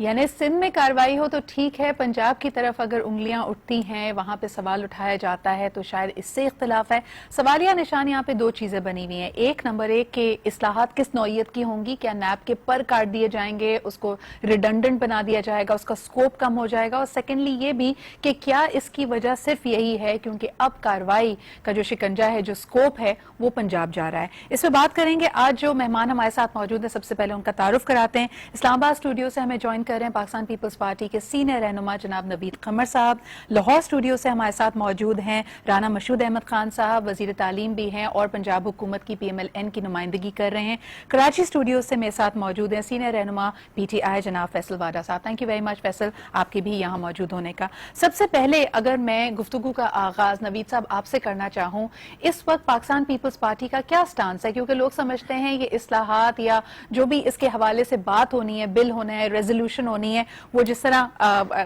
یعنی سندھ میں کارروائی ہو تو ٹھیک ہے، پنجاب کی طرف اگر انگلیاں اٹھتی ہیں، وہاں پہ سوال اٹھایا جاتا ہے تو شاید اس سے اختلاف ہے۔ سوالیہ نشان یہاں پہ دو چیزیں بنی ہوئی ہیں، ایک نمبر ایک کہ اصلاحات کس نوعیت کی ہوں گی، کیا نیب کے پر کاٹ دیے جائیں گے، اس کو ریڈنڈنٹ بنا دیا جائے گا، اس کا سکوپ کم ہو جائے گا، اور سیکنڈلی یہ بھی کہ کیا اس کی وجہ صرف یہی ہے کیونکہ اب کارروائی کا جو شکنجہ ہے، جو سکوپ ہے، وہ پنجاب جا رہا ہے۔ اس پہ بات کریں گے۔ آج جو مہمان ہمارے ساتھ موجود ہیں، سب سے پہلے ان کا تعارف کراتے ہیں۔ اسلام آباد اسٹوڈیو سے ہمیں جوائن کر رہے ہیں پاکستان پیپلز پارٹی کے سینئر رہنما جناب نوید قمر صاحب۔ لاہور اسٹوڈیو سے ہمارے ساتھ موجود ہیں رانا مشہود احمد خان صاحب، وزیر تعلیم بھی ہیں اور پنجاب حکومت کی PMLN کی نمائندگی کر رہے ہیں۔ کراچی اسٹوڈیو سے میرے ساتھ موجود ہیں سینئر رہنما PTI جناب فیصل واڈا صاحب۔ Thank you very much Faisal, آپ کے بھی یہاں موجود ہونے کا۔ سب سے پہلے اگر میں گفتگو کا آغاز نوید صاحب آپ سے کرنا چاہوں، اس وقت پاکستان پیپلز پارٹی کا کیا سٹانس ہے؟ کیونکہ لوگ سمجھتے ہیں یہ اصلاحات یا جو بھی اس کے حوالے سے بات ہونی ہے، بل ہونا ہے، ریزولوشن ہونی ہے، وہ جس طرح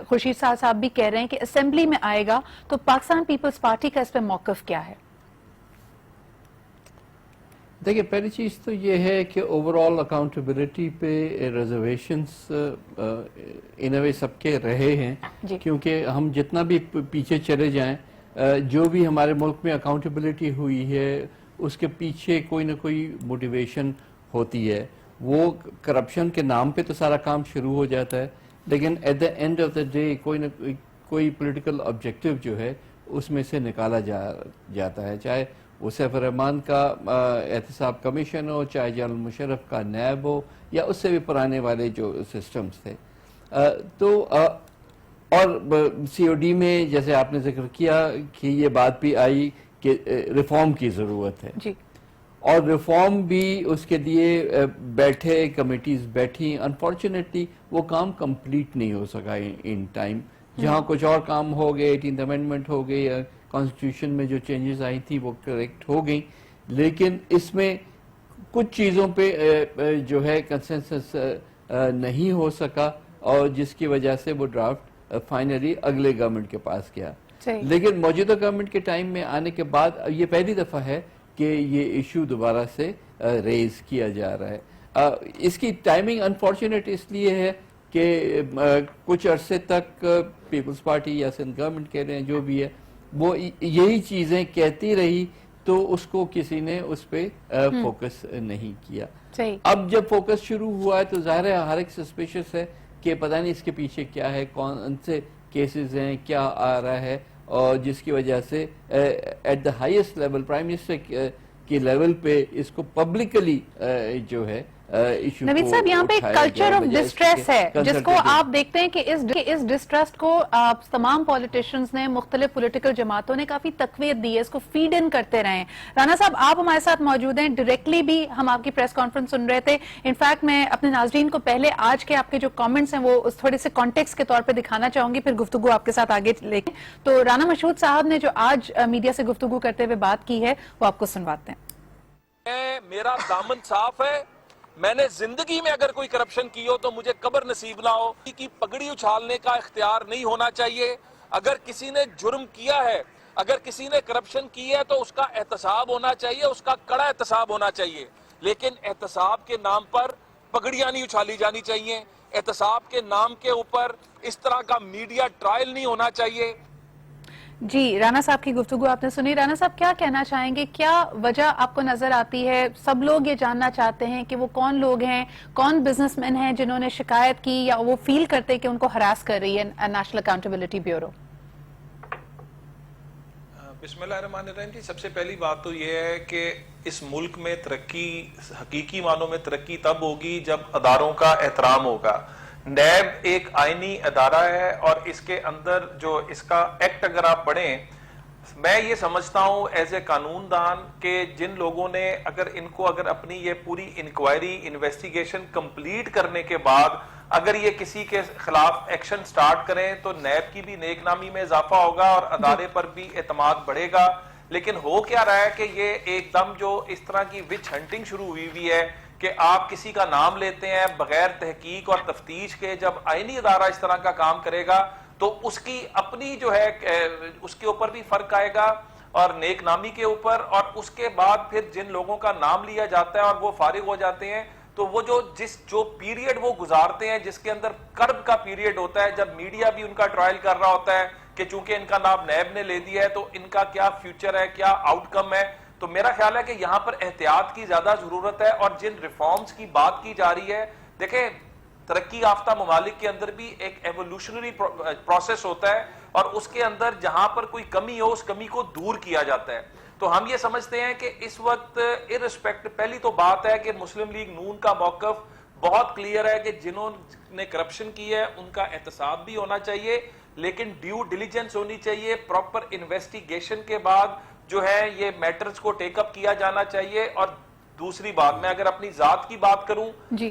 خورشید صاحب بھی کہہ رہے ہیں کہ اسمبلی میں آئے گا، تو پاکستان پیپلز پارٹی کا اس پہ موقف کیا ہے؟ دیکھیں، پہلی چیز تو یہ ہے کہ اوور آل اکاؤنٹیبلٹی پہ ریزرویشنز ان اے وے سب کے رہے ہیں، کیونکہ ہم جتنا بھی پیچھے چلے جائیں، جو بھی ہمارے ملک میں اکاؤنٹیبلٹی ہوئی ہے اس کے پیچھے کوئی نہ کوئی موٹیویشن ہوتی ہے۔ وہ کرپشن کے نام پہ تو سارا کام شروع ہو جاتا ہے، لیکن at the end of the day کوئی نہ کوئی پولیٹیکل آبجیکٹو جو ہے اس میں سے نکالا جاتا ہے، چاہے وہ سیف الرحمان کا احتساب کمیشن ہو، چاہے جنرل مشرف کا نیب ہو، یا اس سے بھی پرانے والے جو سسٹمز تھے۔ تو اور COD میں جیسے آپ نے ذکر کیا کہ یہ بات بھی آئی کہ ریفارم کی ضرورت ہے، جی، اور ریفارم بھی اس کے لیے بیٹھے کمیٹیز بیٹھی، انفارچونیٹلی وہ کام کمپلیٹ نہیں ہو سکا ان ٹائم۔ جہاں کچھ اور کام ہو گئے، 18th امینڈمنٹ ہو گئی، کانسٹیٹیوشن میں جو چینجز آئی تھی وہ کریکٹ ہو گئیں، لیکن اس میں کچھ چیزوں پہ جو ہے کنسنسس نہیں ہو سکا، اور جس کی وجہ سے وہ ڈرافٹ فائنلی اگلے گورنمنٹ کے پاس گیا۔ لیکن موجودہ گورنمنٹ کے ٹائم میں آنے کے بعد یہ پہلی دفعہ ہے کہ یہ ایشو دوبارہ سے ریز کیا جا رہا ہے۔ اس کی ٹائمنگ انفارچونیٹ اس لیے ہے کہ کچھ عرصے تک پیپلز پارٹی یا سندھ گورنمنٹ کہہ رہے ہیں جو بھی ہے، وہ یہی چیزیں کہتی رہی، تو اس کو کسی نے اس پہ فوکس نہیں کیا۔ اب جب فوکس شروع ہوا ہے تو ظاہر ہے ہر ایک سسپیشس ہے کہ پتہ نہیں اس کے پیچھے کیا ہے، کون سے کیسز ہیں، کیا آ رہا ہے، اور جس کی وجہ سے at the highest level prime minister کے لیول پہ اس کو پبلکلی جو ہے نوید صاحب، یہاں پہ کلچر آف ڈسٹریس ہے جس کو آپ دیکھتے ہیں کہ اس ڈسٹرسٹ کو تمام پولیٹیشنز نے، مختلف پولیٹیکل جماعتوں نے کافی تقویت دی ہے، اس کو فیڈ ان کرتے رہے ہیں۔ رانا صاحب، آپ ہمارے ساتھ موجود ہیں، ڈائریکٹلی بھی ہم آپ کی پریس کانفرنس سن رہے تھے۔ انفیکٹ میں اپنے ناظرین کو پہلے آج کے آپ کے جو کامنٹس ہیں وہ تھوڑے سے کانٹیکسٹ کے طور پہ دکھانا چاہوں گی، پھر گفتگو آپ کے ساتھ آگے لے کے۔ تو رانا مشہود صاحب نے جو آج میڈیا سے گفتگو کرتے ہوئے بات کی ہے وہ آپ کو سنواتے ہیں۔ میرا دامن صاف ہے، میں نے زندگی میں اگر کوئی کرپشن کی ہو تو مجھے قبر نصیب نہ ہو، کی پگڑی اچھالنے کا اختیار نہیں ہونا چاہیے۔ اگر کسی نے جرم کیا ہے، اگر کسی نے کرپشن کی ہے تو اس کا احتساب ہونا چاہیے، اس کا کڑا احتساب ہونا چاہیے، لیکن احتساب کے نام پر پگڑیاں نہیں اچھالی جانی چاہیے، احتساب کے نام کے اوپر اس طرح کا میڈیا ٹرائل نہیں ہونا چاہیے۔ جی، رانا صاحب کی گفتگو آپ نے سنی۔ رانا صاحب کیا کہنا چاہیں گے؟ کیا وجہ آپ کو نظر آتی ہے؟ سب لوگ یہ جاننا چاہتے ہیں کہ وہ کون لوگ ہیں، کون بزنس مین ہیں جنہوں نے شکایت کی یا وہ فیل کرتے کہ ان کو ہراس کر رہی ہے نیشنل اکاؤنٹیبلٹی بیورو؟ بسم اللہ الرحمن الرحیم جی، سب سے پہلی بات تو یہ ہے کہ اس ملک میں ترقی، حقیقی معنوں میں ترقی تب ہوگی جب اداروں کا احترام ہوگا۔ نیب ایک آئینی ادارہ ہے اور اس کے اندر جو اس کا ایکٹ اگر آپ پڑھیں، میں یہ سمجھتا ہوں ایز اے قانون دان کہ جن لوگوں نے اگر اپنی یہ پوری انکوائری انویسٹیگیشن کمپلیٹ کرنے کے بعد اگر یہ کسی کے خلاف ایکشن سٹارٹ کریں تو نیب کی بھی نیک نامی میں اضافہ ہوگا اور ادارے پر بھی اعتماد بڑھے گا۔ لیکن ہو کیا رہا ہے کہ یہ ایک دم جو اس طرح کی وچ ہنٹنگ شروع ہوئی ہے کہ آپ کسی کا نام لیتے ہیں بغیر تحقیق اور تفتیش کے، جب آئینی ادارہ اس طرح کا کام کرے گا تو اس کی اپنی جو ہے اس کے اوپر بھی فرق آئے گا اور نیک نامی کے اوپر، اور اس کے بعد پھر جن لوگوں کا نام لیا جاتا ہے اور وہ فارغ ہو جاتے ہیں تو وہ جو پیریڈ وہ گزارتے ہیں جس کے اندر کرب کا پیریڈ ہوتا ہے, جب میڈیا بھی ان کا ٹرائل کر رہا ہوتا ہے کہ چونکہ ان کا نام نیب نے لے دیا ہے تو ان کا کیا فیوچر ہے, کیا آؤٹ کم ہے, تو میرا خیال ہے کہ یہاں پر احتیاط کی زیادہ ضرورت ہے. اور جن ریفارمز کی بات کی جا رہی ہے, دیکھیں ترقی یافتہ ممالک کے اندر بھی ایک ایوولوشنری پروسیس ہوتا ہے اور اس کے اندر جہاں پر کوئی کمی ہو اس کمی کو دور کیا جاتا ہے. تو ہم یہ سمجھتے ہیں کہ اس وقت ارسپیکٹ, پہلی تو بات ہے کہ مسلم لیگ نون کا موقف بہت کلیئر ہے کہ جنہوں نے کرپشن کی ہے ان کا احتساب بھی ہونا چاہیے, لیکن ڈیو ڈیلیجنس ہونی چاہیے, پراپر انویسٹیگیشن کے بعد جو ہے یہ میٹرز کو ٹیک اپ کیا جانا چاہیے. اور دوسری بات, میں اگر اپنی ذات کی بات کروں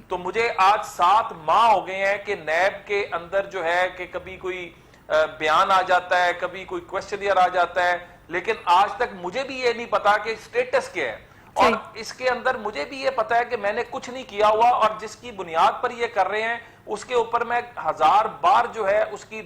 تو مجھے آج 7 ماہ ہو گئے ہیں کہ نیب کے اندر جو ہے کہ کبھی کوئی بیان آ جاتا ہے, کبھی کوئی کویسچنئر آ جاتا ہے, لیکن آج تک مجھے بھی یہ نہیں پتا کہ سٹیٹس کیا ہے. اور اس کے اندر مجھے بھی یہ پتا ہے کہ میں نے کچھ نہیں کیا ہوا, اور جس کی بنیاد پر یہ کر رہے ہیں اس کے اوپر میں 1000 بار جو ہے اس کی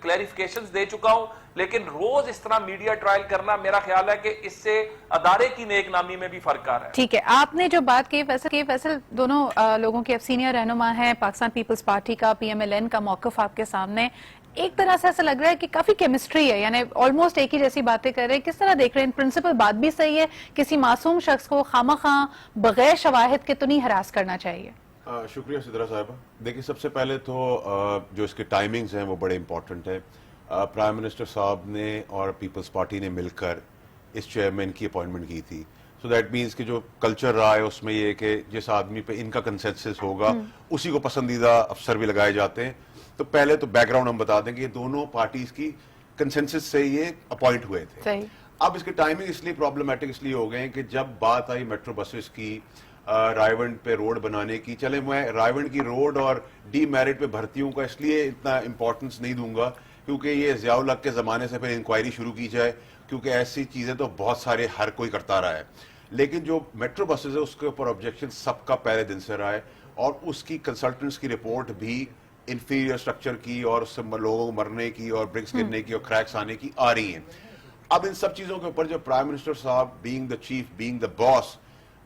کلیریفیکیشنز دے چکا ہوں, لیکن روز اس طرح میڈیا ٹرائل کرنا میرا خیال ہے کہ اس سے ادارے کی نیک نامی میں بھی فرق آ رہا ہے. ٹھیک ہے, آپ نے جو بات کی فیصل دونوں لوگوں کے سینئر رہنما ہیں, پاکستان پیپلز پارٹی کا PMLN کا موقف آپ کے سامنے, ایک طرح سے ایسا لگ رہا ہے کہ کافی کیمسٹری ہے, یعنی آلموسٹ ایک ہی جیسی باتیں کر رہے ہیں. کس طرح دیکھ رہے ہیں, پرنسپل بات بھی صحیح ہے, کسی معصوم شخص کو خامخواہ بغیر شواہد کے تو نہیں ہراس کرنا چاہیے. شکریہ سدرا صاحبہ. دیکھیں سب سے پہلے تو جو اس کے ٹائمنگز ہیں وہ بڑے امپورٹنٹ ہیں. پرائم منسٹر صاحب نے اور پیپلز پارٹی نے مل کر اس چیئرمین کی اپوائنٹمنٹ کی تھی. سو دیٹ مینس کہ جو کلچر رہا ہے اس میں یہ کہ جس آدمی پہ ان کا کنسنسس ہوگا اسی کو پسندیدہ افسر بھی لگائے جاتے ہیں. تو پہلے تو بیک گراؤنڈ ہم بتا دیں کہ یہ دونوں پارٹیز کی کنسنسس سے یہ اپوائنٹ ہوئے تھے. اب اس کے ٹائمنگ اس لیے پرابلمٹک اس لیے ہو گئے ہیں کہ جب بات آئی میٹرو بسز کی, رائیونڈ پہ روڈ بنانے کی, چلے میں رائیونڈ کی روڈ اور ڈی میرٹ پہ بھرتیوں کا اس لیے اتنا امپورٹنس نہیں دوں گا کیونکہ یہ ضیاء الحق کے زمانے سے پھر انکوائری شروع کی جائے, کیونکہ ایسی چیزیں تو بہت سارے ہر کوئی کرتا رہا ہے. لیکن جو میٹرو بسز ہے اس کے اوپر آبجیکشن سب کا پہلے دن سے رہا ہے, اور اس کی کنسلٹنٹس کی رپورٹ بھی انفیریئر اسٹرکچر کی اور اس سے لوگوں کو مرنے کی اور برکس گرنے کی اور کریکس آنے کی آ رہی ہیں. اب ان سب چیزوں کے اوپر جب پرائم منسٹر صاحب being the chief, being the boss,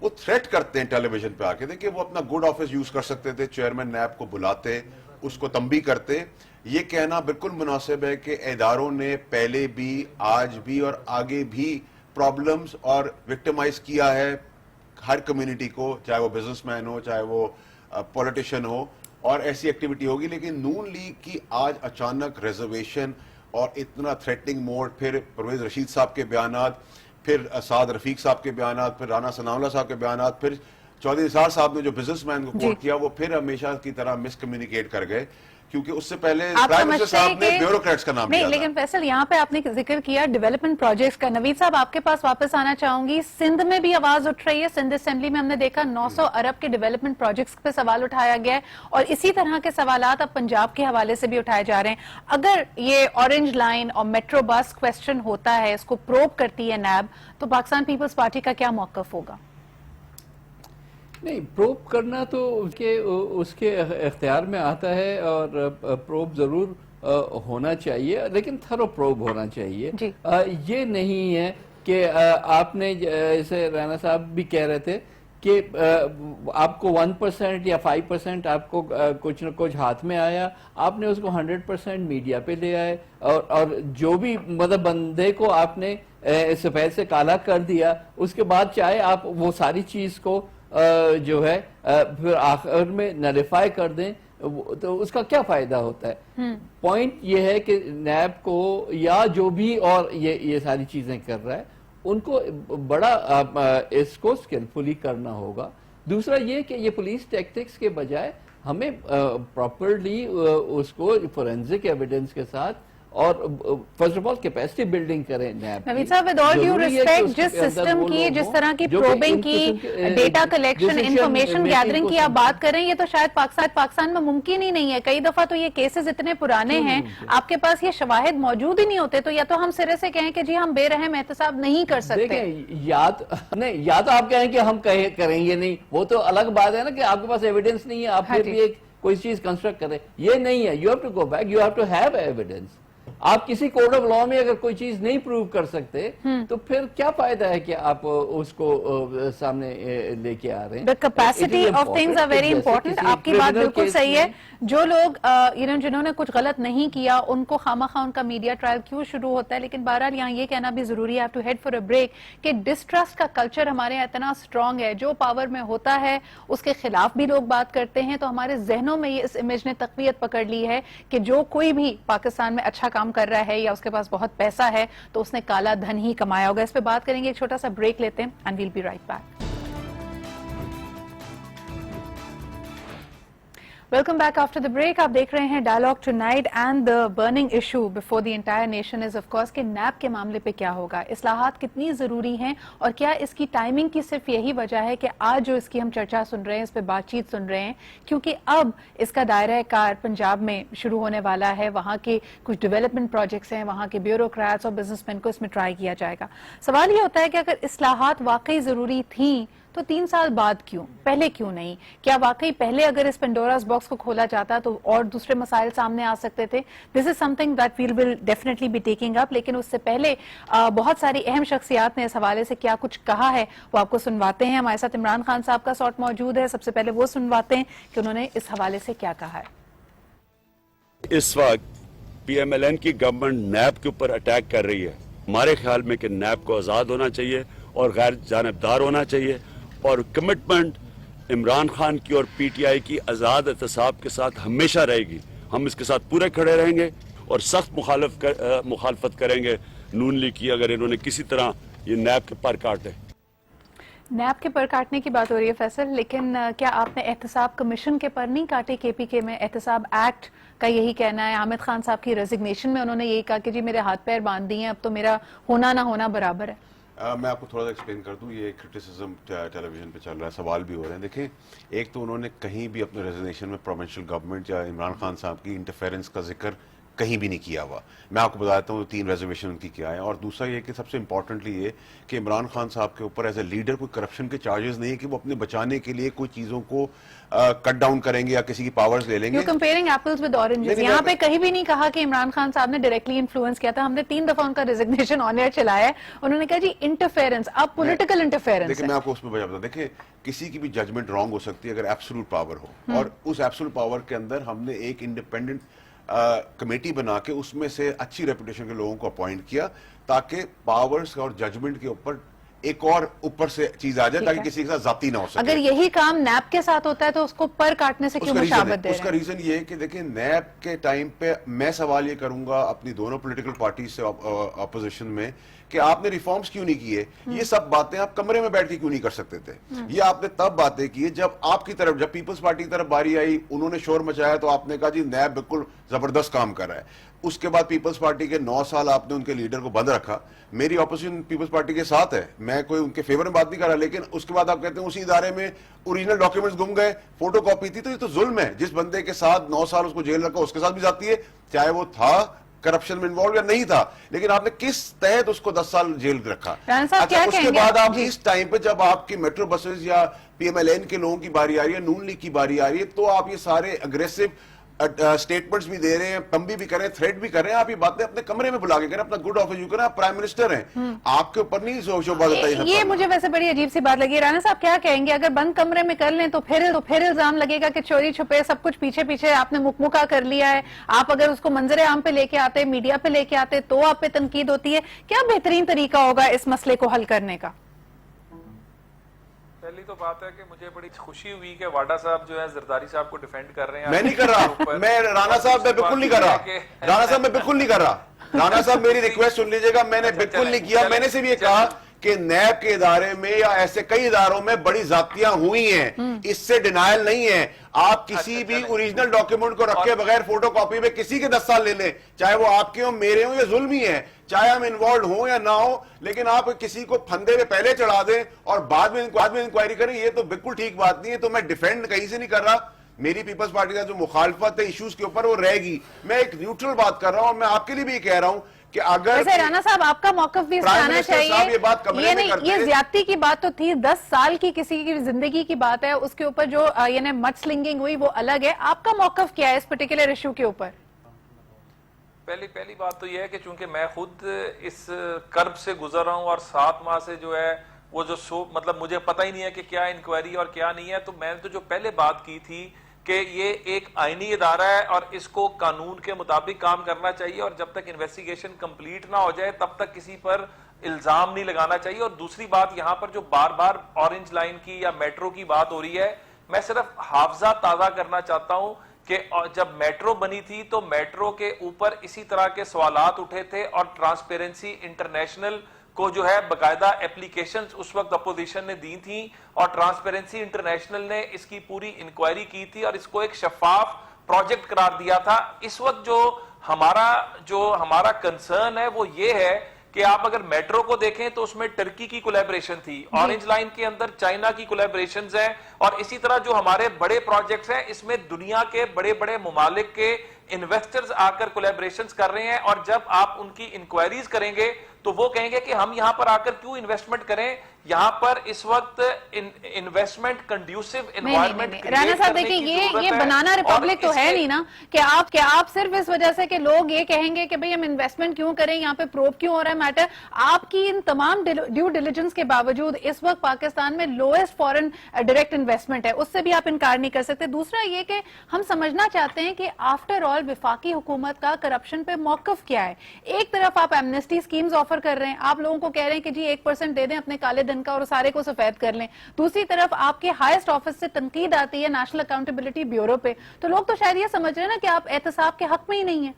وہ تھریٹ کرتے ہیں ٹیلی ویژن پہ آ کے, دیکھیں وہ اپنا گڈ آفس یوز کر سکتے تھے, چیئرمین نیب کو بلاتے, اس کو تنبیہ کرتے. یہ کہنا بالکل مناسب ہے کہ اداروں نے پہلے بھی, آج بھی اور آگے بھی پرابلمز اور وکٹمائز کیا ہے ہر کمیونٹی کو, چاہے وہ بزنس مین ہو, چاہے وہ پولیٹیشین ہو, اور ایسی ایکٹیویٹی ہوگی. لیکن نون لیگ کی آج اچانک ریزرویشن اور اتنا تھریٹنگ موڈ, پھر پرویز رشید صاحب کے بیانات, پھر اسعد رفیق صاحب کے بیانات, پھر رانا ثناء اللہ صاحب کے بیانات, پھر چودھری نثار صاحب نے جو بزنس مین کو کوٹ کیا, وہ پھر ہمیشہ کی طرح مس کمیونیکیٹ کر گئے, کیونکہ اس سے پہلے پرائم منسٹر صاحب نے بیوروکریٹس کا نام لیا تھا. لیکن فیصل یہاں پہ آپ نے ذکر کیا ڈیولپمنٹ پروجیکٹس کا. نوید صاحب آپ کے پاس واپس آنا چاہوں گی. سندھ میں بھی آواز اٹھ رہی ہے, سندھ اسمبلی میں ہم نے دیکھا 900 ارب کے ڈیولپمنٹ پروجیکٹس پہ سوال اٹھایا گیا ہے, اور اسی طرح کے سوالات اب پنجاب کے حوالے سے بھی اٹھائے جا رہے ہیں. اگر یہ اورنج لائن اور میٹرو بس کویسچن ہوتا ہے, اس کو پروب کرتی ہے نیب, تو پاکستان پیپلز پارٹی کا کیا موقف ہوگا؟ نہیں, پروب کرنا تو اس کے اختیار میں آتا ہے, اور پروب ضرور ہونا چاہیے, لیکن تھرو پروب ہونا چاہیے. یہ نہیں ہے کہ آپ نے, جیسے رانا صاحب بھی کہہ رہے تھے کہ آپ کو 1% یا 5% آپ کو کچھ نہ کچھ ہاتھ میں آیا, آپ نے اس کو 100% میڈیا پہ لے آئے, اور جو بھی مطلب بندے کو آپ نے سفید سے کالا کر دیا, اس کے بعد چاہے آپ وہ ساری چیز کو جو ہے پھر آخر میں نلیفائی کر دیں, تو اس کا کیا فائدہ ہوتا ہے؟ پوائنٹ یہ ہے کہ نیب کو یا جو بھی اور یہ ساری چیزیں کر رہا ہے, ان کو بڑا اس کو سکلفلی کرنا ہوگا. دوسرا یہ کہ یہ پولیس ٹیکٹکس کے بجائے ہمیں پراپرلی اس کو فورینزک ایویڈنس کے ساتھ, اور first of all capacity building کریں نیب. نوید صاحب, ود آل ڈیو ریسپیکٹ, جس سسٹم کی, جس طرح کی پروبنگ کی, ڈیٹا کلیکشن, انفارمیشن گیدرنگ کی آپ بات کریں, یہ تو شاید پاکستان میں ممکن ہی نہیں ہے. کئی دفعہ تو یہ کیسز اتنے پرانے ہیں, آپ کے پاس یہ شواہد موجود ہی نہیں ہوتے, تو یا تو ہم سرے سے کہیں کہ جی ہم بے رحم احتساب نہیں کر سکتے. دیکھیں, یا تو آپ کہیں کہ ہم کریں گے نہیں, وہ تو الگ بات ہے نا کہ آپ کے پاس ایویڈنس نہیں ہے, آپ پھر بھی کوئی چیز کنسٹرکٹ کریں. یہ نہیں ہے, you have to go back, you have to have evidence. آپ کسی کورٹ آف لا میں اگر کوئی چیز نہیں پروو کر سکتے تو پھر کیا فائدہ ہے کہ آپ اس کو سامنے لے کے آ رہے ہیں. The capacity of things are very important. آپ کی بات بالکل صحیح ہے. جو لوگ جنہوں نے کچھ غلط نہیں کیا ان کو خامخواہ ان کا میڈیا ٹرائل کیوں شروع ہوتا ہے. لیکن بہرحال یہاں یہ کہنا بھی ضروری ہے, have to head for a break, کہ ڈسٹرسٹ کا کلچر ہمارے یہاں اتنا اسٹرانگ ہے, جو پاور میں ہوتا ہے اس کے خلاف بھی لوگ بات کرتے ہیں. تو ہمارے ذہنوں میں یہ اس امیج نے تقویت پکڑ لی ہے کہ جو کوئی بھی پاکستان میں اچھا کام کر رہا ہے یا اس کے پاس بہت پیسہ ہے تو اس نے کالا دھن ہی کمایا ہوگا. اس پہ بات کریں گے, ایک چھوٹا سا بریک لیتے ہیں and we'll be right back. Welcome back after the break. آپ دیکھ رہے ہیں Dialogue Tonight and the burning issue before the entire nation is of course کہ نیب کے معاملے پہ کیا ہوگا, اصلاحات کتنی ضروری ہیں اور کیا اس کی ٹائمنگ کی صرف یہی وجہ ہے کہ آج جو اس کی ہم چرچا سن رہے ہیں, اس پہ بات چیت سن رہے ہیں کیونکہ اب اس کا دائرہ کار پنجاب میں شروع ہونے والا ہے. وہاں کے کچھ ڈیولپمنٹ پروجیکٹس ہیں, وہاں کے بیوروکریٹس اور بزنس مین کو اس میں ٹرائی کیا جائے گا. سوال یہ ہوتا ہے کہ اگر اصلاحات واقعی ضروری تھیں تو 3 سال بعد کیوں, پہلے کیوں نہیں؟ کیا واقعی پہلے اگر اس پینڈوراز باکس کو کھولا جاتا تو اور دوسرے مسائل سامنے آ سکتے تھے؟ This is something that we will definitely be taking up. لیکن اس سے پہلے بہت ساری اہم شخصیات نے اس حوالے سے کیا کچھ کہا ہے وہ آپ کو سنواتے ہیں. ہمارے ساتھ عمران خان صاحب کا سوٹ موجود ہے, سب سے پہلے وہ سنواتے ہیں کہ انہوں نے اس حوالے سے کیا کہا ہے. اس وقت پی ایم ایل این کی گورنمنٹ نیب کے اوپر اٹیک کر رہی ہے. ہمارے خیال میں کہ نیب کو آزاد ہونا چاہیے اور غیر جانبدار ہونا چاہیے, اور کمٹمنٹ عمران خان کی اور پی ٹی آئی کی آزاد احتساب کے ساتھ ہمیشہ رہے گی. ہم اس کے ساتھ پورے کھڑے رہیں گے اور سخت مخالفت کریں گے نون لیگ کی اگر انہوں نے کسی طرح یہ نیب کے پر کاٹے. نیب کے پر کاٹنے کی بات ہو رہی ہے فیصل, لیکن کیا آپ نے احتساب کمیشن کے پر نہیں کاٹے؟ کے پی کے میں احتساب ایکٹ کا یہی کہنا ہے. حامد خان صاحب کی ریزگنیشن میں انہوں نے یہی کہا کہ جی میرے ہاتھ پیر باندھ دیے ہیں, اب تو میرا ہونا نہ ہونا برابر ہے. میں آپ کو تھوڑا سا ایکسپلین کر دوں. یہ کرٹیسزم ٹیلی ویژن پہ چل رہا ہے, سوال بھی ہو رہے ہیں. دیکھیں, ایک تو انہوں نے کہیں بھی اپنے ریزگنیشن میں پروونشل گورنمنٹ یا عمران خان صاحب کی انٹرفیرنس کا ذکر کہیں بھی نہیں کیا ہوا. میں آپ کو بتاتا ہوں 3 ریزرویشن ان کی کیا ہے. اور دوسرا یہ کہ سب سے امپورٹنٹلی یہ کہ عمران خان صاحب کے اوپر ایز اے لیڈر کوئی کرپشن کے چارجز نہیں ہے کہ وہ اپنے بچانے کے لیے کوئی چیزوں کو کٹ ڈاؤن کریں گے یا کسی کی پاورز لے لیں گے. comparing apples with oranges. یہاں پہ کہیں بھی نہیں کہا کہ عمران خان صاحب نے ڈائریکٹلی انفلوئنس کیا تھا. ہم نے 3 دفعہ ان کا ریزگنیشن آن ایئر چلایا ہے. انہوں نے کہا جی انٹرفیرنس, اب پولیٹیکل انٹرفیرنس. دیکھیں, میں آپ کو اس میں بتا دوں, دیکھیں کسی کی بھی ججمنٹ رانگ ہو سکتی ہے اگر ایبسولوٹ پاور ہو, اور اس ایبسولوٹ پاور کے اندر ہم نے ایک انڈیپینڈنٹ کمیٹی بنا کے اس میں سے اچھی ریپوٹیشن کے لوگوں کو اپوائنٹ کیا تاکہ پاورز اور ججمنٹ کے اوپر ایک اور اوپر سے چیز آ جائے تاکہ کسی کے ساتھ ذاتی نہ ہو سکے. اگر یہی کام نیب کے ساتھ ہوتا ہے تو اس کو پر کاٹنے سے کیوں مشابہت دے رہے ہیں؟ اس کا ریزن یہ ہے کہ دیکھیں, نیب کے ٹائم پہ میں سوال یہ کروں گا اپنی دونوں پولیٹیکل پارٹیز سے اپوزیشن میں کہ آپ نے ریفارمز کیوں نہیں کیے؟ یہ سب باتیں آپ کمرے میں بیٹھ کے کیوں نہیں کر سکتے تھے؟ یہ آپ نے تب باتیں کی جب آپ کی طرف, جب پیپلز پارٹی کی طرف باری آئی, انہوں نے شور مچایا تو آپ نے کہا جی نیب بالکل زبردست کام کر رہا ہے. اس کے بعد پیپلز پارٹی کے 9 سال آپ نے ان کے لیڈر کو بند رکھا. میری اپوزیشن پیپلز پارٹی کے ساتھ ہے, میں کوئی ان کے فیور میں بات نہیں کر رہا, لیکن اس کے بعد آپ کہتے ہیں اسی ادارے میں اوریجنل ڈاکیومنٹس گم گئے, فوٹو کاپی تھی. تو یہ تو ظلم ہے. جس بندے کے ساتھ 9 سال اس کو جیل رکھا اس کے ساتھ بھی جاتی ہے, چاہے وہ تھا کرپشن میں انوالو یا نہیں تھا, لیکن آپ نے کس تحت اس کو 10 سال جیل رکھا. اچھا, اس کے بعد آپ اس ٹائم پہ جب آپ کی میٹرو بسز یا پی ایم ایل این کے لوگوں کی باری آ رہی ہے, نون لیگ کی باری آ رہی ہے, تو آپ یہ سارے اگریسو اسٹیٹمنٹس بھی دے رہے ہیں, تنبیہ بھی کر رہے ہیں, تھریٹ بھی کر رہے ہیں. آپ یہ باتیں اپنے کمرے میں بلا کے کریں, اپنا گڈ آفس یو کریں. آپ پرائم منسٹر ہیں, آپ کے اوپر نہیں شعبہ دیتا ہے. یہ مجھے ویسے بڑی عجیب سی بات لگی. رانا صاحب کیا کہیں گے, اگر بند کمرے میں کر لیں تو پھر الزام لگے گا کہ چوری چھپے سب کچھ پیچھے آپ نے مکمکا کر لیا ہے. آپ اگر اس کو منظر عام پہ لے کے آتے, میڈیا پہ لے کے آتے, تو آپ پہ تنقید ہوتی ہے. کیا بہترین طریقہ ہوگا اس مسئلے کو حل کرنے کا؟ پہلی تو بات ہے کہ مجھے بڑی خوشی ہوئی کہ واڈا صاحب جو ہے زرداری صاحب کو ڈیفینڈ کر رہے ہیں. میں نہیں کر رہا, میں رانا صاحب میں بالکل نہیں کر رہا, رانا صاحب میں بالکل نہیں کر رہا. رانا صاحب میری ریکویسٹ سن لیجئے گا, میں نے بالکل نہیں کیا. میں نے صرف یہ کہا کہ نیب کے ادارے میں یا ایسے کئی اداروں میں بڑی زیادتیاں ہوئی ہیں, اس سے ڈینائل نہیں ہے. آپ کسی بھی اوریجنل ڈاکیومنٹ کو رکھے بغیر فوٹو کاپی میں کسی کے 10 سال لے لیں, چاہے وہ آپ کے ہوں, میرے ہوں, یہ ظلم ہی ہے, چاہے ہم انوالوڈ ہوں یا نہ ہوں. لیکن آپ کسی کو پھندے میں پہلے چڑھا دیں اور بعد میں انکوائری کریں, یہ تو بالکل ٹھیک بات نہیں ہے. تو میں ڈیفینڈ کہیں سے نہیں کر رہا. میری پیپلز پارٹی کا جو مخالفت ہے ایشوز کے اوپر وہ رہے گی. میں ایک نیوٹرل بات کر رہا ہوں, اور میں آپ کے لیے بھی یہ کہہ رہا ہوں کہ اگر رانا صاحب آپ کا موقف بھی آنا چاہیے. یہ زیادتی کی بات تو تھی, 10 سال کی کسی کی زندگی کی بات ہے, اس کے اوپر جو مڈ سلنگنگ ہوئی وہ الگ ہے. آپ کا موقف کیا ہے اس پرٹیکولر ایشو کے اوپر؟ پہلی بات تو یہ ہے کہ چونکہ میں خود اس کرب سے گزر رہا ہوں اور 7 ماہ سے جو ہے وہ جو مطلب مجھے پتہ ہی نہیں ہے کہ کیا انکوائری اور کیا نہیں ہے، تو میں نے تو جو پہلے بات کی تھی کہ یہ ایک آئینی ادارہ ہے اور اس کو قانون کے مطابق کام کرنا چاہیے، اور جب تک انویسٹیگیشن کمپلیٹ نہ ہو جائے تب تک کسی پر الزام نہیں لگانا چاہیے۔ اور دوسری بات یہاں پر جو بار بار اورنج لائن کی یا میٹرو کی بات ہو رہی ہے، میں صرف حافظہ تازہ کرنا چاہتا ہوں کہ جب میٹرو بنی تھی تو میٹرو کے اوپر اسی طرح کے سوالات اٹھے تھے، اور ٹرانسپیرنسی انٹرنیشنل کو جو ہے باقاعدہ اپلیکیشنز اس وقت اپوزیشن نے دی تھیں، اور ٹرانسپیرنسی انٹرنیشنل نے اس کی پوری انکوائری کی تھی اور اس کو ایک شفاف پروجیکٹ قرار دیا تھا۔ اس وقت جو ہمارا کنسرن ہے وہ یہ ہے کہ آپ اگر میٹرو کو دیکھیں تو اس میں ٹرکی کی کولیبریشن تھی، اورنج لائن کے اندر چائنا کی کولیبریشنز ہیں، اور اسی طرح جو ہمارے بڑے پروجیکٹس ہیں اس میں دنیا کے بڑے بڑے ممالک کے انویسٹرز آ کر کولیبریشنز کر رہے ہیں، اور جب آپ ان کی انکوائریز کریں گے تو وہ کہیں گے کہ ہم یہاں پر آ کر کیوں انویسٹمنٹ کریں، یہاں پر اس وقت انویسٹمنٹ کنڈیوسو انوائرمنٹ رانا صاحب دیکھیں یہ بنانا ریپبلک تو ہے نہیں نا کہ آپ صرف اس وجہ سے کہ لوگ یہ کہیں گے کہ بھئی ہم انویسٹمنٹ کیوں کریں، یہاں پہ پروب کیوں ہو رہا ہے میٹر، آپ کی ان تمام ڈیو ڈیلیجنس کے باوجود اس وقت پاکستان میں لوئسٹ فورن ڈائریکٹ انویسٹمنٹ ہے، اس سے بھی آپ انکار نہیں کر سکتے۔ دوسرا یہ کہ ہم سمجھنا چاہتے ہیں کہ آفٹر آل وفاقی حکومت کا کرپشن پہ موقف کیا ہے۔ ایک طرف آپ ایمنسٹی سکیمز آفر کر رہے ہیں، آپ لوگوں کو کہہ رہے ہیں کہ جی 1% دے دیں اپنے کالے دن کا اور سارے کو سفید کر لیں، دوسری طرف آپ کے ہائیسٹ آفس سے تنقید آتی ہے نیشنل اکاؤنٹیبلٹی بیورو پہ، تو لوگ تو شاید یہ سمجھ رہے ہیں نا کہ آپ احتساب کے حق میں ہی نہیں ہیں۔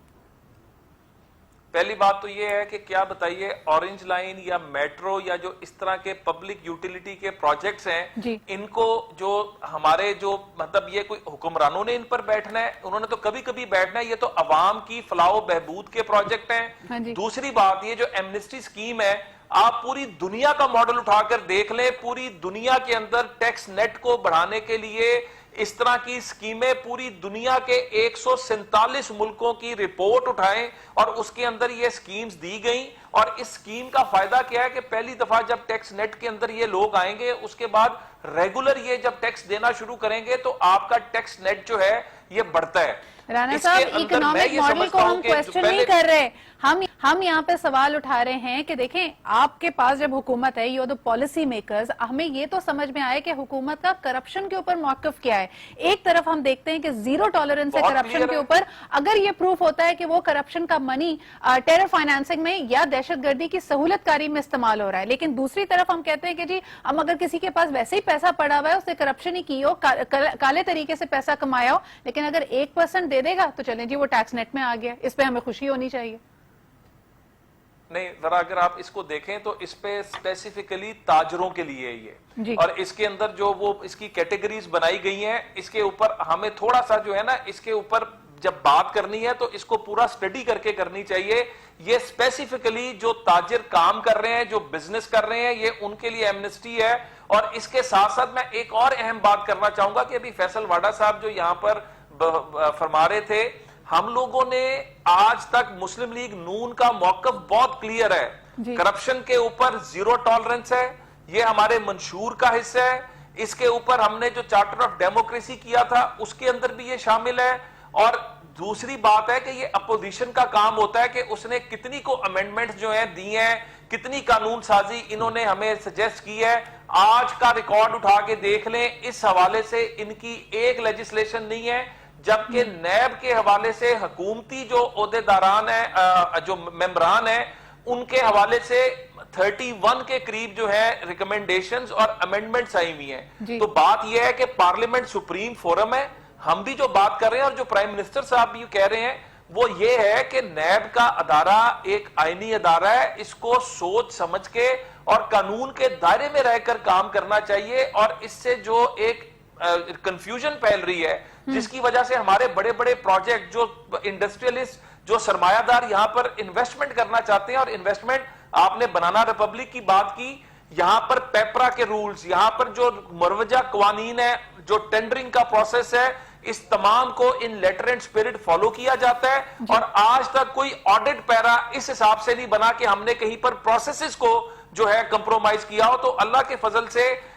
پہلی بات تو یہ ہے کہ کیا بتائیے اورنج لائن یا میٹرو یا جو اس طرح کے پبلک یوٹیلیٹی کے پروجیکٹس ہیں، ان کو جو ہمارے جو مطلب یہ کوئی حکمرانوں نے ان پر بیٹھنا ہے، انہوں نے تو کبھی کبھی بیٹھنا ہے، یہ تو عوام کی فلاح و بہبود کے پروجیکٹ ہیں۔ دوسری بات یہ جو ایمنسٹی سکیم ہے، آپ پوری دنیا کا ماڈل اٹھا کر دیکھ لیں، پوری دنیا کے اندر ٹیکس نیٹ کو بڑھانے کے لیے اس طرح کی سکیمیں پوری دنیا کے 147 ملکوں کی رپورٹ اٹھائیں اور اس کے اندر یہ سکیمز دی گئیں، اور اس سکیم کا فائدہ کیا ہے کہ پہلی دفعہ جب ٹیکس نیٹ کے اندر یہ لوگ آئیں گے، اس کے بعد ریگولر یہ جب ٹیکس دینا شروع کریں گے تو آپ کا ٹیکس نیٹ جو ہے یہ بڑھتا ہے۔ رانا صاحب اکنامک ماڈل کو ہم کویسچن نہیں کر رہے، ہم یہاں پہ سوال اٹھا رہے ہیں کہ دیکھیں آپ کے پاس جب حکومت ہے، you are the policy makers, ہمیں یہ تو سمجھ میں آئے کہ حکومت کا کرپشن کے اوپر موقف کیا ہے۔ ایک طرف ہم دیکھتے ہیں کہ زیرو ٹالرنس ہے کرپشن کے اوپر، اگر یہ پروف ہوتا ہے کہ وہ کرپشن کا منی ٹیرر فائنانسنگ میں یا دہشت گردی کی سہولت کاری میں استعمال ہو رہا ہے، لیکن دوسری طرف ہم کہتے ہیں کہ جی ہم اگر کسی کے پاس ویسے ہی پیسہ پڑا ہوا ہے، اس نے کرپشن ہی کی ہو، کالے طریقے سے پیسہ کمایا ہو، لیکن اگر 1% دے گا تو چلیں جی وہ ٹیکس نیٹ میں آ گیا، اس پہ ہمیں خوشی ہونی چاہیے۔ نہیں ذرا اگر آپ اس کو دیکھیں تو اس پہ اسپیسیفکلی تاجروں کے لیے یہ اور اس کے اندر جو وہ اس کی کیٹیگریز بنائی گئی ہیں، اس کے اوپر ہمیں تھوڑا سا جو ہے نا اس کے اوپر جب بات کرنی ہے تو اس کو پورا سٹڈی کر کے کرنی چاہیے۔ یہ اسپیسیفکلی جو تاجر کام کر رہے ہیں، جو بزنس کر رہے ہیں، یہ ان کے لیے ایمنسٹی ہے۔ اور اس کے ساتھ ساتھ میں ایک اور اہم بات کرنا چاہوں گا کہ ابھی فیصل واڈا صاحب جو یہاں پر فرما رہے تھے، ہم لوگوں نے آج تک مسلم لیگ نون کا موقف بہت کلیئر ہے، کرپشن کے اوپر زیرو ٹالرنس ہے، یہ ہمارے منشور کا حصہ ہے، اس کے اوپر ہم نے جو چارٹر آف ڈیموکریسی کیا تھا اس کے اندر بھی یہ شامل ہے۔ اور دوسری بات ہے کہ یہ اپوزیشن کا کام ہوتا ہے کہ اس نے کتنی کو امینڈمنٹس جو ہیں دی ہیں، کتنی قانون سازی انہوں نے ہمیں سجیسٹ کی ہے۔ آج کا ریکارڈ اٹھا کے دیکھ لیں، اس حوالے سے ان کی ایک لیجسلیشن نہیں ہے، جبکہ نیب کے حوالے سے حکومتی جو عہدیداران ہیں، جو ممبران ہیں، ان کے حوالے سے 31 کے قریب جو ہے ریکمنڈیشنز اور امینڈمنٹس آئی ہوئی ہیں۔ تو بات یہ ہے کہ پارلیمنٹ سپریم فورم ہے، ہم بھی جو بات کر رہے ہیں اور جو پرائم منسٹر صاحب بھی کہہ رہے ہیں وہ یہ ہے کہ نیب کا ادارہ ایک آئینی ادارہ ہے، اس کو سوچ سمجھ کے اور قانون کے دائرے میں رہ کر کام کرنا چاہیے۔ اور اس سے جو ایک کنفیوژن پھیل رہی ہے جس کی وجہ سے ہمارے بڑے بڑے پروجیکٹ جو انڈسٹریلسٹ جو سرمایہ دار یہاں پر انویسٹمنٹ کرنا چاہتے ہیں، اور انویسٹمنٹ آپ نے بنانا ریپبلک کی بات کی، یہاں پر پیپرا کے رولز، یہاں پر جو مروجہ قوانین ہے، جو ٹینڈرنگ کا پروسیس ہے، اس تمام کو ان لیٹر اینڈ اسپرٹ فالو کیا جاتا ہے۔ اور آج تک کوئی آڈٹ پیرا اس حساب سے نہیں بنا کہ ہم نے کہیں پر پروسیسز کو جو ہے کمپرومائز کیا ہو۔ تو اللہ کے فضل سے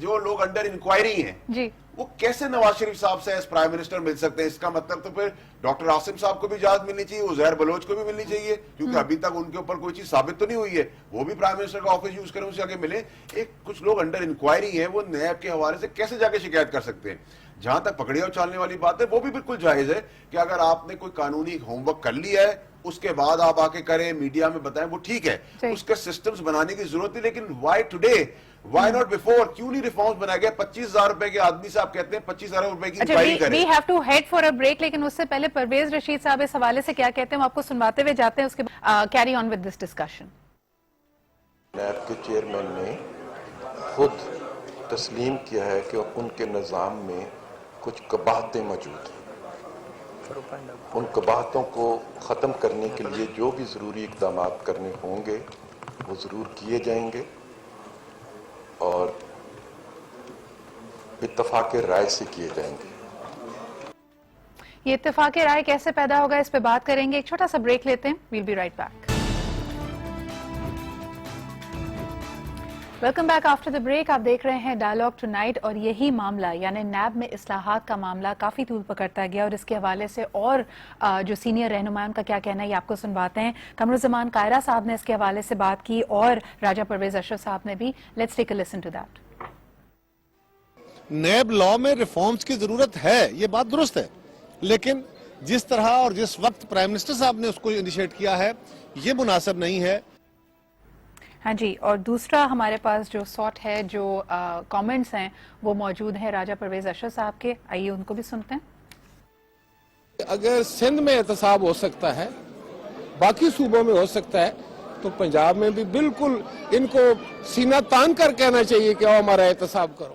جو لوگ انڈر انکوائری ہیں جی وہ کیسے نواز شریف صاحب سے ایز پرائم منسٹر مل سکتے ہیں؟ اس کا مطلب تو پھر ڈاکٹر عاصم صاحب کو بھی اجازت ملنی چاہیے, عزیر بلوچ کو بھی ملنی چاہیے, کیونکہ ابھی تک ان کے اوپر کوئی چیز ثابت تو نہیں ہوئی ہے, وہ بھی پرائم منسٹر کا آفس یوز کریں, اسے آگے ملیں. ایک کچھ لوگ انڈر انکوائری ہیں, وہ نیب کے حوالے سے کیسے جا کے شکایت کر سکتے ہیں؟ جہاں تک پکڑیا اچھالنے والی بات ہے وہ بھی بالکل جائز ہے کہ اگر آپ نے کوئی قانونی ہوم ورک کر لیا ہے اس کے بعد آپ آ کے کریں, میڈیا میں بتائیں, وہ ٹھیک ہے, اس کے سسٹمز بنانے کی ضرورت ہے. لیکن why today, why not before, کیوں نہیں ریفارمز بنایا گیا؟ 25,000 روپے کے آدمی سے آپ کہتے ہیں 25,000 روپے کی انکوائری کریں. We have to head for a break, لیکن اس سے پہلے پرویز رشید صاحب اس حوالے سے کیا کہتے ہیں وہ آپ کو سنواتے ہوئے جاتے ہیں, اس کے بعد carry on with this discussion. NAB کے چیئرمین نے خود تسلیم کیا ہے کہ ان کے نظام میں کچھ قباحتیں موجود ہیں. ان قباحتوں کو ختم کرنے کے لیے جو بھی ضروری اقدامات کرنے ہوں گے وہ ضرور کیے جائیں گے, اور اتفاق رائے سے کیے جائیں گے. یہ اتفاق رائے کیسے پیدا ہوگا اس پہ بات کریں گے, ایک چھوٹا سا بریک لیتے ہیں, we'll be right back. Welcome back after the break. آپ دیکھ رہے ہیں ڈائلاگ ٹو نائٹ, اور یہی معاملہ یعنی نیب میں اصلاحات کا معاملہ کافی طول پکڑتا گیا, اور اس کے حوالے سے اور جو سینئر رہنما ان کا کیا کہنا ہے یہ آپ کو سنواتے ہیں. قمرالزمان قاہرہ صاحب نے اس کے حوالے سے بات کی, اور راجہ پرویز اشرف صاحب نے بھی. Let's take a listen to that. NAB law میں ریفارمز کی ضرورت ہے, یہ بات درست ہے, لیکن جس طرح اور جس وقت پرائم منسٹر صاحب نے اس کو انیشیٹ کیا ہے یہ مناسب نہیں ہے. ہاں جی, اور دوسرا ہمارے پاس جو ساٹ ہے, جو کامنٹس ہیں وہ موجود ہیں راجہ پرویز اشرف صاحب کے, آئیے ان کو بھی سنتے ہیں. اگر سندھ میں احتساب ہو سکتا ہے, باقی صوبوں میں ہو سکتا ہے, تو پنجاب میں بھی بالکل ان کو سینہ تان کر کہنا چاہیے کہ ہمارا احتساب کرو.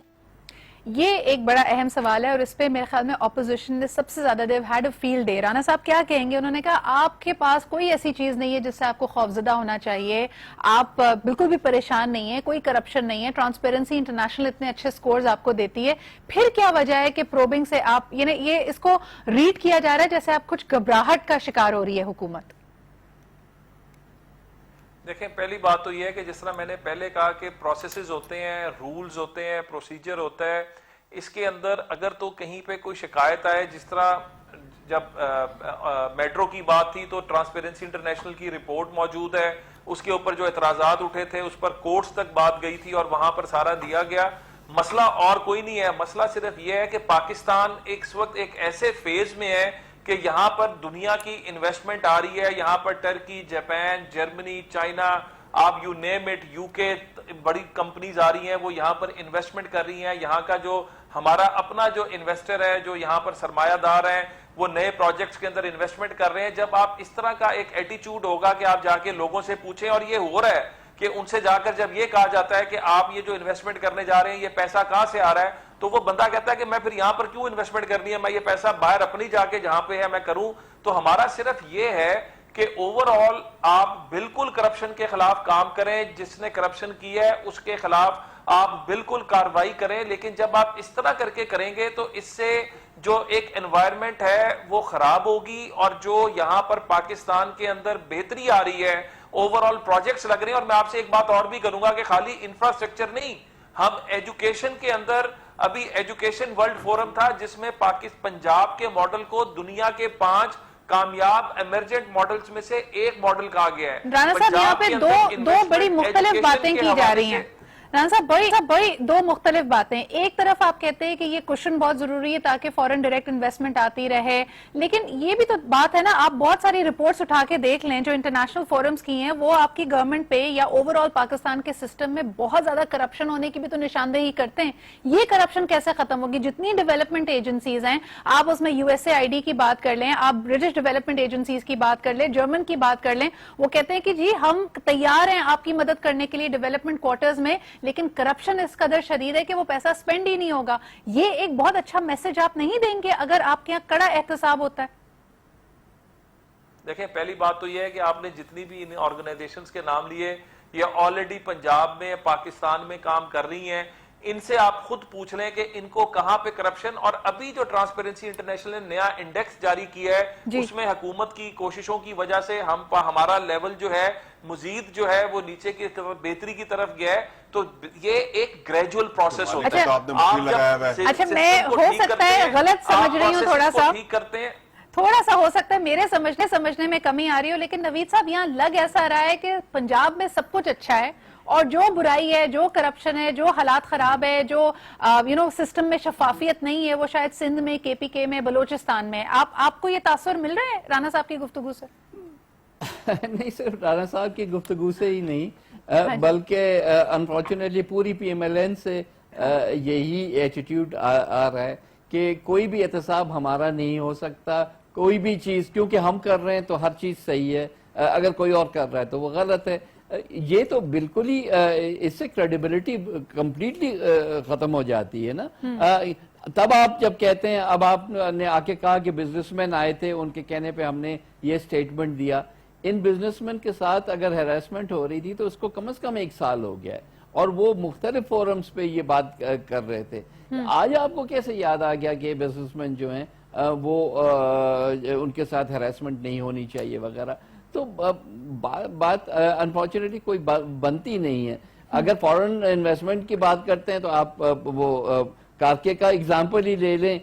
یہ ایک بڑا اہم سوال ہے, اور اس پہ میرے خیال میں اپوزیشن نے سب سے زیادہ they've had a field day. Rana صاحب کیا کہیں گے؟ انہوں نے کہا آپ کے پاس کوئی ایسی چیز نہیں ہے جس سے آپ کو خوفزدہ ہونا چاہیے, آپ بالکل بھی پریشان نہیں ہیں, کوئی کرپشن نہیں ہے, ٹرانسپیرنسی انٹرنیشنل اتنے اچھے سکورز آپ کو دیتی ہے, پھر کیا وجہ ہے کہ پروبنگ سے آپ, یعنی یہ اس کو ریڈ کیا جا رہا ہے جیسے آپ کچھ گھبراہٹ کا شکار ہو رہی ہے حکومت. دیکھیں, پہلی بات تو یہ ہے کہ جس طرح میں نے پہلے کہا کہ پروسیسز ہوتے ہیں, رولز ہوتے ہیں, پروسیجر ہوتا ہے, اس کے اندر اگر تو کہیں پہ کوئی شکایت آئے, جس طرح جب میٹرو کی بات تھی تو ٹرانسپیرنسی انٹرنیشنل کی رپورٹ موجود ہے, اس کے اوپر جو اعتراضات اٹھے تھے اس پر کورٹس تک بات گئی تھی اور وہاں پر سارا دیا گیا. مسئلہ اور کوئی نہیں ہے, مسئلہ صرف یہ ہے کہ پاکستان اس وقت ایک ایسے فیز میں ہے کہ یہاں پر دنیا کی انویسٹمنٹ آ رہی ہے, یہاں پر ٹرکی, جاپان, جرمنی, چائنا, آپ یو نیم اٹ, یو کے بڑی کمپنیز آ رہی ہیں, وہ یہاں پر انویسٹمنٹ کر رہی ہیں. یہاں کا جو ہمارا اپنا جو انویسٹر ہے, جو یہاں پر سرمایہ دار ہیں, وہ نئے پروجیکٹس کے اندر انویسٹمنٹ کر رہے ہیں. جب آپ اس طرح کا ایک ایٹیچیوڈ ہوگا کہ آپ جا کے لوگوں سے پوچھیں, اور یہ ہو رہا ہے کہ ان سے جا کر جب یہ کہا جاتا ہے کہ آپ یہ جو انویسٹمنٹ کرنے جا رہے ہیں یہ پیسہ کہاں سے آ رہا ہے, تو وہ بندہ کہتا ہے کہ میں پھر یہاں پر کیوں انویسٹمنٹ کرنی ہے, میں یہ پیسہ باہر اپنی جا کے جہاں پہ ہے میں کروں. تو ہمارا صرف یہ ہے کہ اوور آل آپ بالکل کرپشن کے خلاف کام کریں, جس نے کرپشن کی ہے اس کے خلاف آپ بالکل کارروائی کریں, لیکن جب آپ اس طرح کر کے کریں گے تو اس سے جو ایک انوائرمنٹ ہے وہ خراب ہوگی, اور جو یہاں پر پاکستان کے اندر بہتری آ رہی ہے, اوور آل پروجیکٹس لگ رہے ہیں. اور میں آپ سے ایک بات اور بھی کروں گا کہ خالی انفراسٹرکچر نہیں, ہم ایجوکیشن کے اندر ابھی ایجوکیشن ورلڈ فورم تھا جس میں پنجاب کے ماڈل کو دنیا کے 5 کامیاب ایمرجنٹ ماڈلز میں سے ایک ماڈل کہا گیا ہے. رانا صاحب یہاں پہ دو بڑی مختلف باتیں کی جا رہی ہیں. رانا صاحب بڑی دو مختلف باتیں. ایک طرف آپ کہتے ہیں کہ یہ کوشن بہت ضروری ہے تاکہ فورن ڈائریکٹ انویسٹمنٹ آتی رہے, لیکن یہ بھی تو بات ہے نا, آپ بہت ساری رپورٹس اٹھا کے دیکھ لیں جو انٹرنیشنل فورمز کی ہیں, وہ آپ کی گورنمنٹ پہ یا اوور آل پاکستان کے سسٹم میں بہت زیادہ کرپشن ہونے کی بھی تو نشاندہی کرتے ہیں. یہ کرپشن کیسے ختم ہوگی؟ جتنی ڈیولپمنٹ ایجنسیز ہیں, آپ اس میں USAID کی بات کر لیں, آپ برٹش ڈیولپمنٹ ایجنسیز کی بات کر لیں, جرمن کی بات کر لیں, وہ کہتے ہیں کہ جی ہم تیار ہیں آپ کی مدد کرنے کے لیے ڈیولپمنٹ کوارٹرز میں, لیکن کرپشن اس قدر شدید ہے کہ وہ پیسہ سپینڈ ہی نہیں ہوگا. یہ ایک بہت اچھا میسج آپ نہیں دیں گے اگر آپ کے یہاں کڑا احتساب ہوتا ہے؟ دیکھیں, پہلی بات تو یہ ہے کہ آپ نے جتنی بھی ان آرگنائزیشنز کے نام لیے, یہ آلریڈی پنجاب میں, پاکستان میں کام کر رہی ہیں. ان سے آپ خود پوچھ لیں کہ ان کو کہاں پہ کرپشن. اور ابھی جو ٹرانسپیرنسی انٹرنیشنل نے نیا انڈیکس جاری کیا ہے اس میں حکومت کی کوششوں کی وجہ سے ہمارا لیول جو ہے مزید جو ہے وہ نیچے کی طرف بہتری کی طرف گیا ہے. تو یہ ایک گریجول پروسیس ہوتا ہے. اچھا میں ہو سکتا ہے غلط سمجھ رہی ہوں تھوڑا سا, کرتے ہیں تھوڑا سا ہو سکتا ہے میرے سمجھنے میں کمی آ رہی ہو, لیکن نوید صاحب یہاں لگ ایسا رہا ہے کہ پنجاب میں سب کچھ اچھا ہے اور جو برائی ہے, جو کرپشن ہے, جو حالات خراب ہے, جو سسٹم میں شفافیت نہیں ہے, وہ شاید سندھ میں, کے پی کے میں, بلوچستان میں. آپ کو یہ تاثر مل رہا ہے رانا صاحب کی گفتگو سے؟ نہیں صرف رانا صاحب کی گفتگو سے ہی نہیں بلکہ انفارچونیٹلی پوری پی ایم ایل این سے یہی ایٹیٹیوڈ آ رہا ہے کہ کوئی بھی احتساب ہمارا نہیں ہو سکتا, کوئی بھی چیز کیونکہ ہم کر رہے ہیں تو ہر چیز صحیح ہے, اگر کوئی اور کر رہا ہے تو وہ غلط ہے. یہ تو بالکل ہی اس سے کریڈیبلٹی کمپلیٹلی ختم ہو جاتی ہے نا. تب آپ جب کہتے ہیں, اب آپ نے آ کے کہا کہ بزنس مین آئے تھے, ان کے کہنے پہ ہم نے یہ سٹیٹمنٹ دیا. ان بزنس مین کے ساتھ اگر ہیراسمنٹ ہو رہی تھی تو اس کو کم از کم 1 سال ہو گیا ہے اور وہ مختلف فورمز پہ یہ بات کر رہے تھے. آج آپ کو کیسے یاد آ گیا کہ بزنس مین جو ہیں وہ ان کے ساتھ ہیراسمنٹ نہیں ہونی چاہیے وغیرہ؟ تو بات انفارچونیٹلی کوئی بنتی نہیں ہے. اگر فورن انویسٹمنٹ کی بات کرتے ہیں تو آپ وہ کارکے کا اگزامپل ہی لے لیں,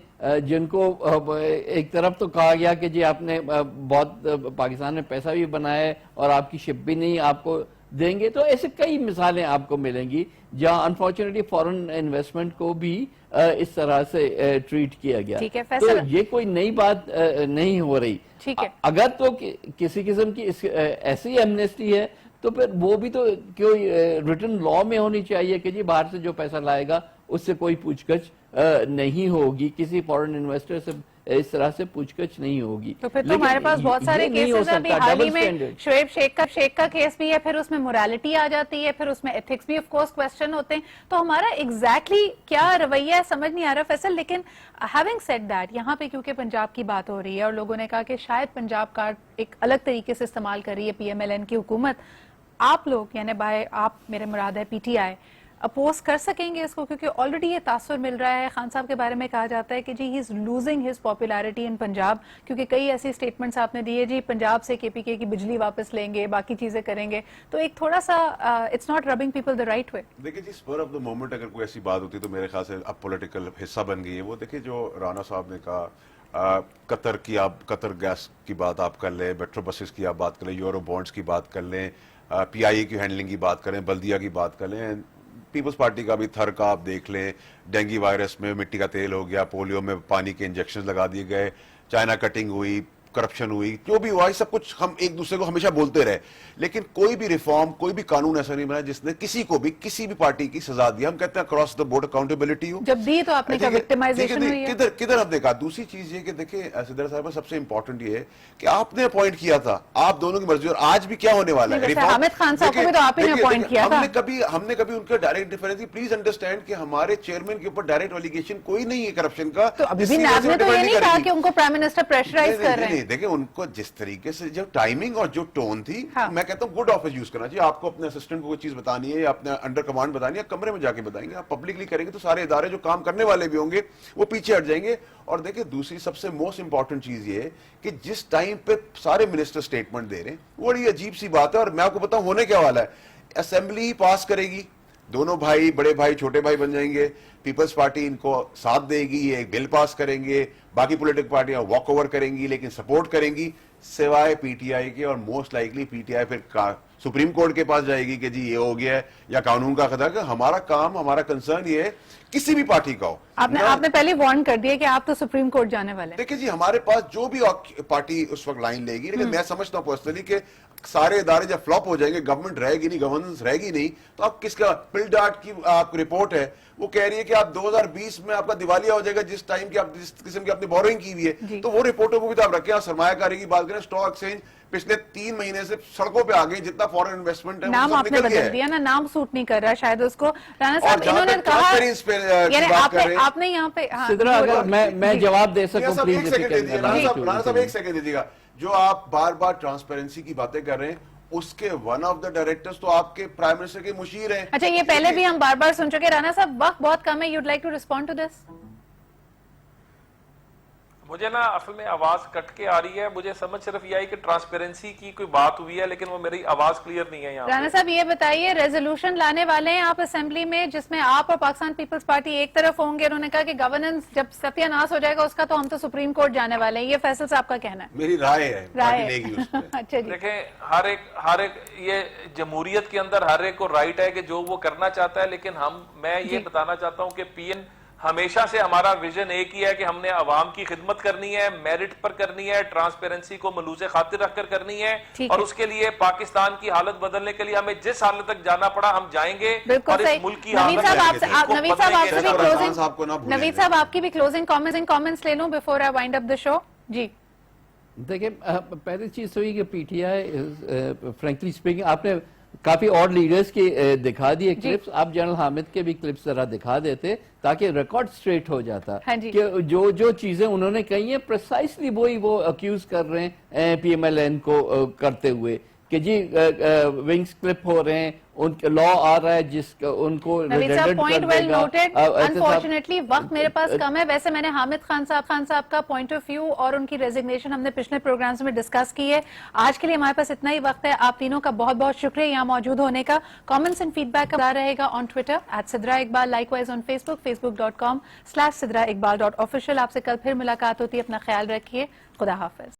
جن کو ایک طرف تو کہا گیا کہ جی آپ نے بہت پاکستان میں پیسہ بھی بنایا ہے اور آپ کی شپ بھی نہیں آپ کو دیں گے. تو ایسے کئی مثالیں آپ کو ملیں گی جہاں انفارچونیٹلی فورن انویسٹمنٹ کو بھی اس طرح سے ٹریٹ کیا گیا. تو یہ کوئی نئی بات نہیں ہو رہی. اگر تو کسی قسم کی ایسی ایمنیسٹی ہے تو پھر وہ بھی تو کوئی ریٹن لا میں ہونی چاہیے کہ جی باہر سے جو پیسہ لائے گا اس سے کوئی پوچھ گچھ نہیں ہوگی, کسی فورن انویسٹر سے اس طرح سے پوچھ گچھ نہیں ہوگی. تو پھر تو ہمارے پاس بہت سارے کیسز ہیں. ابھی حال ہی میں شعیب شیخ کا کیس بھی ہے, پھر اس میں موریلٹی آ جاتی ہے, پھر اس میں ایتھکس بھی آف کورس کوسچن ہوتے ہیں. تو ہمارا ایگزیکٹلی کیا رویہ ہے سمجھ نہیں آ رہا فیصل. لیکن ہیونگ سیڈ دیٹ, یہاں پہ کیونکہ پنجاب کی بات ہو رہی ہے اور لوگوں نے کہا کہ شاید پنجاب کارڈ ایک الگ طریقے سے استعمال کر رہی ہے پی ایم ایل این کی حکومت, آپ لوگ یعنی آپ میرے مراد ہے پی ٹی آئی اپوز کر سکیں گے اس کو؟ کیونکہ آلریڈی یہ تاثر مل رہا ہے. خان صاحب کے بارے میں کہا جاتا ہے کہ جی ہی از لوزنگ ہز پاپولیرٹی ان پنجاب, کیونکہ کئی ایسی سٹیٹمنٹس آپ نے دی ہے جی پنجاب سے کے پی کے کی بجلی واپس لیں گے, باقی چیزیں کریں گے. تو ایک تھوڑا سا it's not rubbing people the right way. دیکھیں جی اسپر آف دا مومنٹ اگر کوئی ایسی بات ہوتی تو میرے خیال سے اب پولیٹیکل حصہ بن گئی ہے وہ. دیکھیں جو رانا صاحب نے کہا قطر گیس کی بات آپ کر لیں, میٹرو بسز کی آپ بات کر لیں, یورو بانڈز کی بات کر لیں, پی آئی اے کی ہینڈلنگ کی بات کریں, بلدیہ کی بات کر لیں, پیپلز پارٹی کا بھی تھر کا آپ دیکھ لیں, ڈینگی وائرس میں مٹی کا تیل ہو گیا, پولیو میں پانی کے انجیکشن لگا دیے گئے, چائنا کٹنگ ہوئی, کرپشن ہوئی, جو بھی ہوا, سب کچھ ہم ایک دوسرے کو ہمیشہ بولتے رہے, لیکن کوئی بھی ریفارم, کوئی بھی قانون ایسا نہیں بنا جس نے کسی کو بھی کسی بھی پارٹی کی سزا دی. ہم کہتے ہیں اکراس دا بورڈ اکاؤنٹیبلٹی ہو. جب دی تو آپ نے کہا وکٹمائزیشن ہوئی ہے. کدھر ہم نے کہا. دوسری چیز یہ کہ دیکھیں صدر صاحب سب سے امپورٹنٹ یہ ہے کہ آپ نے اپوائنٹ کیا تھا, آپ دونوں کی مرضی, اور آج بھی کیا ہونے والا ہے. حامد خان صاحب کو بھی تو آپ ہی نے اپوائنٹ کیا تھا. ہم نے کبھی ان کا ڈائریکٹ انٹرفیئرنس کی. پلیز انڈرسٹینڈ کہ ہمارے چیئرمین کے اوپر ڈائریکٹ ایلیگیشن کوئی نہیں ہے کرپشن کا. تو ابھی بھی نیب نے تو یہ نہیں کہا کہ ان کو پرائم منسٹر پریشرائز کر رہے ہیں. دیکھیں ان کو جس طریقے سے جو ٹائمنگ اور جو ٹون تھی, میں کہتا ہوں گڈ آفس یوز کرنا چاہیے. آپ کو اپنے اسسٹنٹ کو کوئی چیز بتانی ہے یا اپنے انڈر کمانڈ بتانی ہے, کمرے میں جا کے بتائیں گے. آپ پبلکلی کریں گے تو سارے ادارے جو کام کرنے والے بھی ہوں گے وہ پیچھے ہٹ جائیں گے. اور دیکھیں دوسری سب سے موسٹ امپورٹنٹ چیز یہ ہے کہ جس ٹائم پہ سارے منسٹر سٹیٹمنٹ دے رہے ہیں وہ بڑی عجیب سی بات ہے. اور میں آپ کو بتاؤں ہونے کیا والا ہے. اسمبلی پاس کرے گی, دونوں بھائی, بڑے بھائی چھوٹے بھائی بن جائیں گے, پیپلز پارٹی ان کو ساتھ دے گی, یہ ایک بل پاس کریں گے, باقی پولیٹیکل پارٹیاں واک اوور کریں گی لیکن سپورٹ کریں گی سوائے پی ٹی آئی کے. اور most likely P T I پھر سپریم کورٹ کے پاس جائے گی کہ جی یہ ہو گیا ہے یا قانون کا خطرہ. کہ ہمارا کام, ہمارا کنسرن یہ ہے کسی بھی پارٹی کا ہو. آپ نے پہلے وارن کر دیا کہ آپ تو سپریم کورٹ جانے والے ہیں. دیکھیں جی ہمارے پاس جو بھی پارٹی اس وقت لائن لے گی, لیکن میں سمجھتا ہوں پرسنلی کہ سارے ادارے جب فلاپ ہو جائیں گے, گورنمنٹ رہے گی نہیں, گورننس رہے گی نہیں, تو آپ کس کا پل ڈاٹ کی آپ رپورٹ ہے وہ کہہ رہی ہے کہ آپ 2020 میں آپ کا دیوالیہ ہو جائے گا جس ٹائم کی آپ جس قسم کی آپ نے بورنگ کی ہوئی ہے. تو وہ رپورٹوں کو بھی تو آپ رکھیں. سرمایہ کاری کی بات کریں, اسٹاک ایکسچینج پچھلے 3 مہینے سے سڑکوں پہ آگے, جتنا فورن انویسٹمنٹ ہے نام آپ نے بدل دیا نا, نام سوٹ نہیں کر رہا شاید اس کو. رانا صاحب انہوں نے کہا یعنی آپ نے یہاں پہ اگر میں جواب دے سکوں پلیز. رانا صاحب ایک سیکنڈ دیجیے گا. جو آپ بار بار ٹرانسپیرنسی کی باتیں کر رہے ہیں اس کے ون آف دا ڈائریکٹرز تو آپ کے پرائم منسٹر کے مشیر ہیں. اچھا یہ پہلے بھی ہم بار بار سن چکے. رانا صاحب وقت بہت کم ہے, you'd like to respond to this? مجھے نا اصل میں آواز کٹ کے آ رہی ہے, مجھے سمجھ صرف یہ آئی کہ ٹرانسپیرنسی کی کوئی بات ہوئی ہے لیکن وہ میری آواز کلیئر نہیں ہے یہاں. رانا صاحب یہ بتائیے, ریزولوشن لانے والے ہیں آپ اسمبلی میں جس میں آپ اور پاکستان پیپلز پارٹی ایک طرف ہوں گے, انہوں نے کہا کہ گورننس جب ستیہ ناش ہو جائے گا اس کا تو ہم تو سپریم کورٹ جانے والے ہیں. یہ فیصل صاحب کا کہنا ہے, میری رائے ہے, رائے لے گی اس پہ. اچھا جی, دیکھیں ہر ایک یہ جمہوریت کے اندر ہر ایک کو رائٹ ہے کہ جو وہ کرنا چاہتا ہے, لیکن میں یہ بتانا چاہتا ہوں کہ پی این ہمیشہ سے ہمارا ویژن ایک ہی ہے کہ ہم نے عوام کی خدمت کرنی ہے, میرٹ پر کرنی ہے, ٹرانسپیرنسی کو ملوث خاطر رکھ کر کرنی ہے, اور اس کے لیے پاکستان کی حالت بدلنے کے لیے ہمیں جس حالت تک جانا پڑا ہم جائیں گے. اور اس ملک کی نوید صاحب آپ کی بھی کلوزنگ کامنٹس لے لوں بفور آئی وائنڈ اپ دا شو. جی دیکھیں, پہلی چیز تو یہ کہ P T I frankly speaking آپ نے کافی اور لیڈرز کی دکھا دیے کلپس, آپ جنرل حامد کے بھی کلپس ذرا دکھا دیتے تاکہ ریکارڈ سٹریٹ ہو جاتا کہ جو چیزیں انہوں نے کہی ہیں پریسائسلی وہی وہ اکیوز کر رہے ہیں پی ایم ایل این کو کرتے ہوئے کہ جی ونگز کلپ ہو رہے ہیں, ان کا لا آ رہا ہے جس کا ان کو پوائنٹ ویل نوٹڈ. انفارچونیٹلی وقت میرے پاس کم ہے. ویسے میں نے حامد خان صاحب کا پوائنٹ آف ویو اور ان کی ریزگنیشن ہم نے پچھلے پروگرامز میں ڈسکس کی ہے. آج کے لیے ہمارے پاس اتنا ہی وقت ہے. آپ تینوں کا بہت بہت شکریہ یہاں موجود ہونے کا. کامنٹس اینڈ فیڈ بیک کا رہے گا on Twitter @SidraIqbal, likewise on facebook.com/SidraIqbal.official. آپ سے کل پھر ملاقات ہوتی ہے. اپنا خیال رکھیے. خدا حافظ.